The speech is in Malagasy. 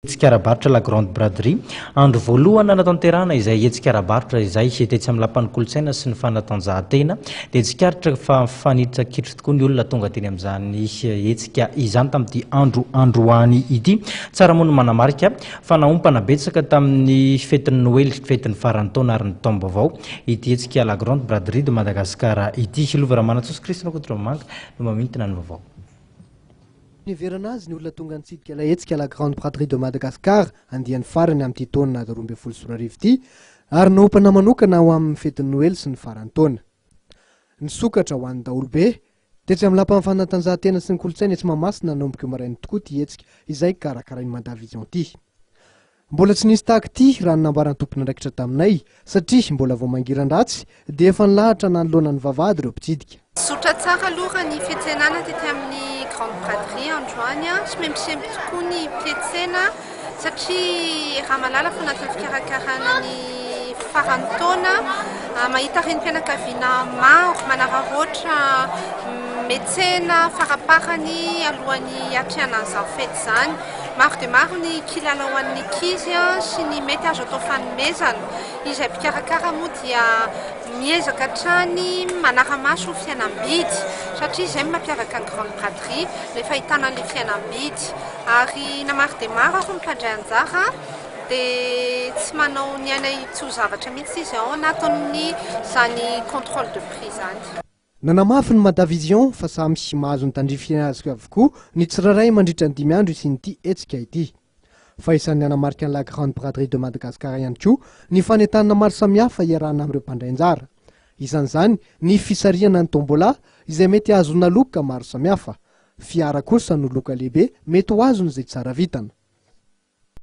Hetsika arabaritra la grande braderie andro voalohany anatanterahana izay hetsika arabaritra izay tetsy amin'ny lapan'ny kolotsaina sy ny fanatanjahan-tena dia tsikaritra fa fanitsa kitro tokoa ny olona tonga teny amin'izany hetsika izany tamin'ity androany ity tsara moa no manamarika fa naompana betsaka tamin'ny fetin'ny noely fetin'ny faran'ny taona ary ny taom-baovao ity hetsika la grande braderie de Madagascar ity ilova raha manatsoso Kristina kotromanga no mamintina ny vaovao. Niverana azy ny olona tonga nitsidika ilay hetsika la grande braderie de Madagascar andian'ny farany amin'ity taona 2020 sy 2021 ity ary naompana manokana ho amin'ny fetin'ny noely sy ny faran'ny taona. Ny sokatra ho an'ny daolobe tetsy amin'ny lapan'ny fanatanjahan-tena sy ny kolotsaina etsy Mahamasina nanomboka marainy tokoa ty hetsika izay karakarain'ny Madavision ty. Mbola tsy nisy tahaka ity raha nambaran'ny tompona andraikitra taminay satria mbola vao mangiran-dratsy dia efa nilahatra nanoloana ny vavahady ireo mpitsidika. Sotra tsara aloha ny fiantsenana tety amin'ny grande braderie androany tsy mempisemby tokoa ny mpiantsena satria raha malala fa anatin'ny fikarakarana ny faran'ny taona mahita reny mpianakaviana maro manararoatra metsena faraparany alohan'ny atriana an'izao fety izany. Maro dia maro ny kilala ho an'ny ankizy sy ny mety azo atao fanomezana izay mpikarakara moa dia miezaka hatrany manara-maso fiainam-bidy satria izay mampiavaka ny grande braderie rehefa ahitana an'ilay fiainam-bidy ary na maro dia maro ary mitandray anjara dia tsy manao ny aina tsy ho zavatra mihitsy izy ao anatin'ny izany contrôle de prix zany. Nanamafy ny Madavision fa samy mahazo ny tandrifina azy avokoa ny tsiraray mandritra ny 5 andro isin'ity hetsika ity. Fa isan'ny anamarika ny la grande braderie de Madagascar ihany koa ny fanentanana maro samihafa iarahana amin'ireo mpandray anjara. Isan'izany ny fisarihana ny tombola izay mety azona loka maro samihafa. Fiara kosa no loka lehibe mety ho azony izay tsara vitana.